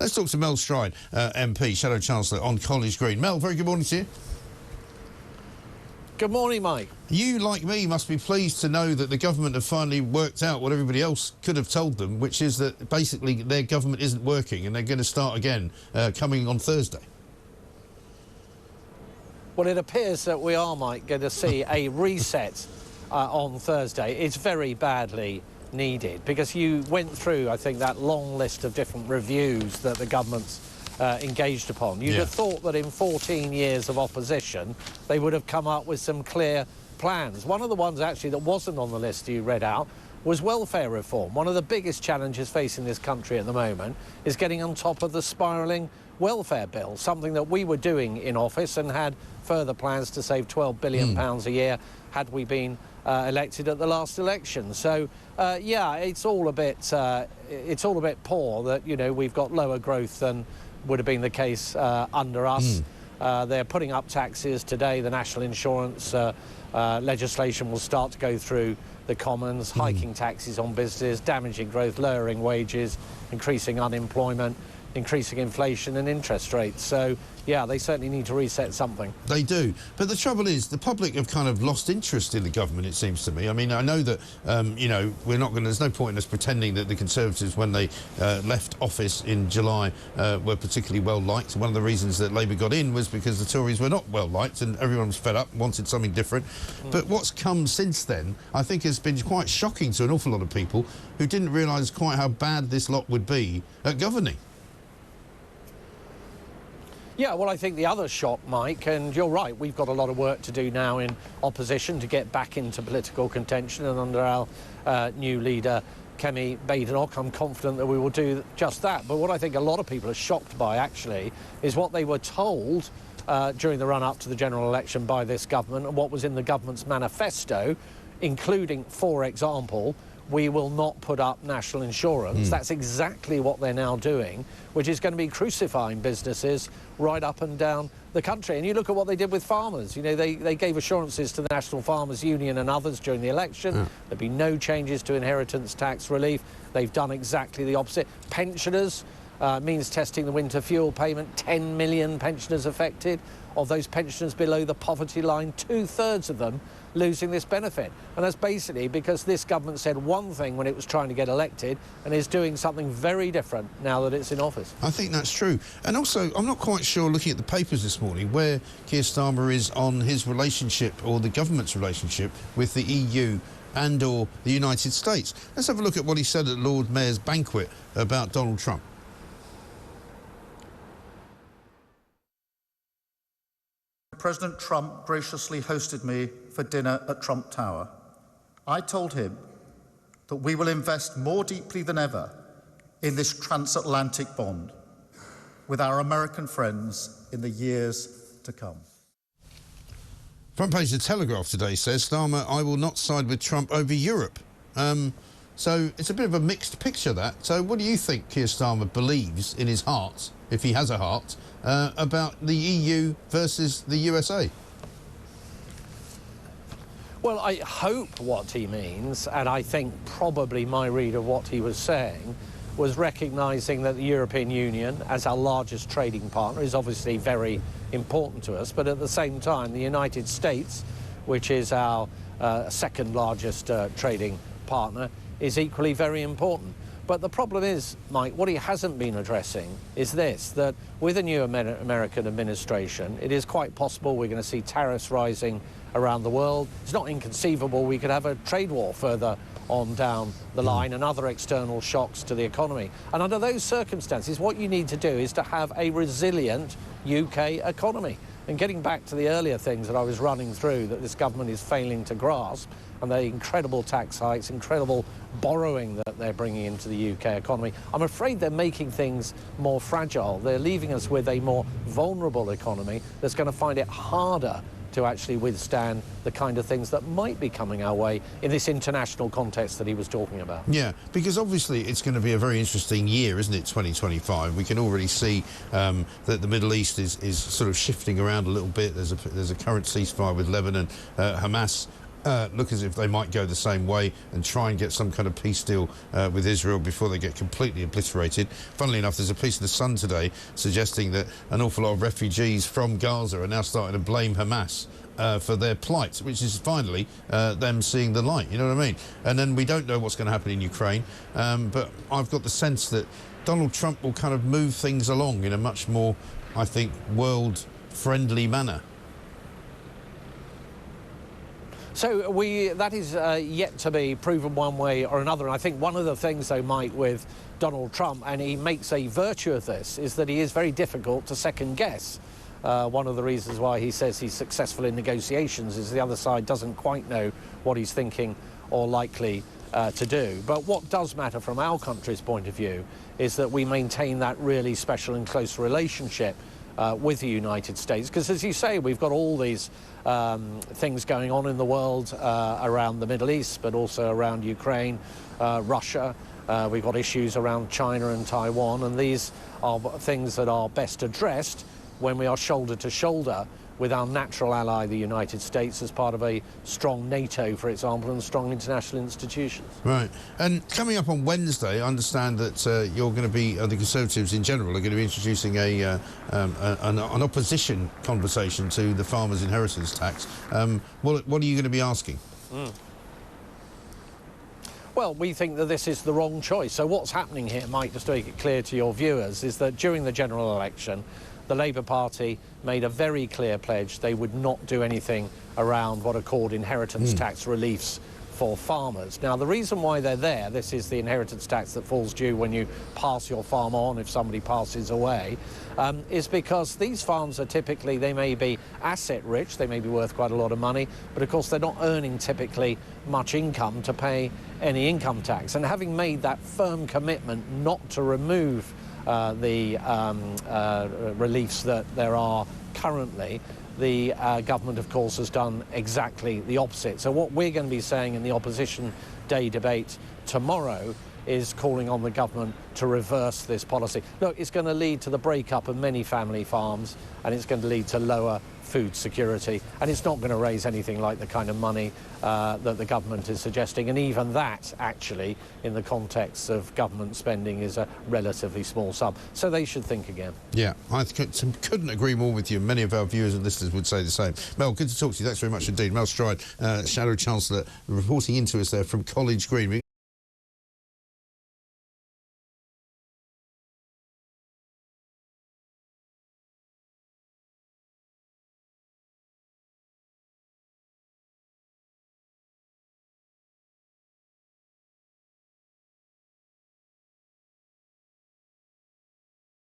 Let's talk to Mel Stride, MP, Shadow Chancellor on College Green. Mel, very good morning to you. Good morning, Mike. You, like me, must be pleased to know that the government have finally worked out what everybody else could have told them, which is that basically their government isn't working and they're going to start again coming on Thursday. Well, it appears that we are, Mike, going to see a reset on Thursday. It's very badly needed because you went through, I think, that long list of different reviews that the government's engaged upon. You'd have thought that in 14 years of opposition, they would have come up with some clear plans. One of the ones, actually, that wasn't on the list you read out was welfare reform. One of the biggest challenges facing this country at the moment is getting on top of the spiralling welfare bill, something that we were doing in office and had further plans to save £12 billion a year had we been elected at the last election. So, yeah, it's all a bit poor that, you know, we've got lower growth than would have been the case under us. They're putting up taxes today. The national insurance legislation will start to go through the Commons, hiking taxes on business, damaging growth, lowering wages, increasing unemployment, increasing inflation and interest rates. So, yeah, they certainly need to reset something. They do. But the trouble is, the public have kind of lost interest in the government, it seems to me. I mean, I know that, you know, there's no point in us pretending that the Conservatives, when they left office in July, were particularly well-liked. One of the reasons that Labour got in was because the Tories were not well-liked and everyone was fed up, wanted something different. But what's come since then, I think, has been quite shocking to an awful lot of people who didn't realise quite how bad this lot would be at governing. Yeah, well, I think the other shock, Mike, and you're right, we've got a lot of work to do now in opposition to get back into political contention, and under our new leader, Kemi Badenoch, I'm confident that we will do just that. But what I think a lot of people are shocked by, actually, is what they were told during the run-up to the general election by this government and what was in the government's manifesto, including, for example, we will not put up national insurance. That's exactly what they're now doing, which is going to be crucifying businesses right up and down the country. And you look at what they did with farmers. You know, they gave assurances to the National Farmers Union and others during the election. There'd be no changes to inheritance tax relief. They've done exactly the opposite. Pensioners means testing the winter fuel payment. 10 million pensioners affected. Of those pensioners below the poverty line, 2/3 of them losing this benefit. And that's basically because this government said one thing when it was trying to get elected and is doing something very different now that it's in office. I think that's true. And also, I'm not quite sure, looking at the papers this morning, where Keir Starmer is on his relationship, or the government's relationship, with the EU and or the United States. Let's have a look at what he said at Lord Mayor's banquet about Donald Trump. President Trump graciously hosted me for dinner at Trump Tower. I told him that we will invest more deeply than ever in this transatlantic bond with our American friends in the years to come. Front page of the Telegraph today says, Starmer, I will not side with Trump over Europe. So it's a bit of a mixed picture, that. So what do you think Keir Starmer believes in his heart, if he has a heart, about the EU versus the USA? Well, I hope what he means, and I think probably my read of what he was saying, was recognising that the European Union, as our largest trading partner, is obviously very important to us, but at the same time, the United States, which is our second largest trading partner, is equally very important. But the problem is, Mike, what he hasn't been addressing is this, that with a new American administration, it is quite possible we're going to see tariffs rising around the world. It's not inconceivable we could have a trade war further on down the line and other external shocks to the economy. And under those circumstances, what you need to do is to have a resilient UK economy. And getting back to the earlier things that I was running through that this government is failing to grasp, and the incredible tax hikes, incredible borrowing that they're bringing into the UK economy, I'm afraid they're making things more fragile. They're leaving us with a more vulnerable economy that's going to find it harder to actually withstand the kind of things that might be coming our way in this international context that he was talking about. Yeah, because obviously it's going to be a very interesting year, isn't it, 2025? We can already see that the Middle East is sort of shifting around a little bit. There's a current ceasefire with Lebanon. Hamas look as if they might go the same way and try and get some kind of peace deal with Israel before they get completely obliterated. Funnily enough, there's a piece in The Sun today suggesting that an awful lot of refugees from Gaza are now starting to blame Hamas for their plight, which is finally them seeing the light, you know what I mean? And then we don't know what's going to happen in Ukraine, but I've got the sense that Donald Trump will kind of move things along in a much more, I think, world-friendly manner. So that is yet to be proven one way or another. And I think one of the things they might with Donald Trump, and he makes a virtue of this, is that he is very difficult to second guess. One of the reasons why he says he's successful in negotiations is the other side doesn't quite know what he's thinking or likely to do. But what does matter from our country's point of view is that we maintain that really special and close relationship with the United States, because as you say, we've got all these things going on in the world around the Middle East, but also around Ukraine, Russia. We've got issues around China and Taiwan, and these are things that are best addressed when we are shoulder to shoulder with our natural ally, the United States, as part of a strong NATO, for example, and strong international institutions. Right. And coming up on Wednesday, I understand that you're going to be, the Conservatives in general, are going to be introducing an opposition conversation to the farmers' inheritance tax. What are you going to be asking? Well, we think that this is the wrong choice. So what's happening here, Mike, just to make it clear to your viewers, is that during the general election, the Labour Party made a very clear pledge they would not do anything around what are called inheritance tax reliefs for farmers. Now, the reason why they're there, this is the inheritance tax that falls due when you pass your farm on if somebody passes away, is because these farms are typically, they may be asset rich, they may be worth quite a lot of money, but of course they're not earning typically much income to pay any income tax. And having made that firm commitment not to remove the reliefs that there are currently, the government, of course, has done exactly the opposite. So what we're going to be saying in the Opposition Day debate tomorrow is calling on the government to reverse this policy. Look, it's going to lead to the breakup of many family farms, and it's going to lead to lower food security, and it's not going to raise anything like the kind of money that the government is suggesting, and even that, actually, in the context of government spending, is a relatively small sum. So they should think again. Yeah, I couldn't agree more with you. Many of our viewers and listeners would say the same. Mel, good to talk to you. Thanks very much indeed. Mel Stride, Shadow Chancellor, reporting into us there from College Green.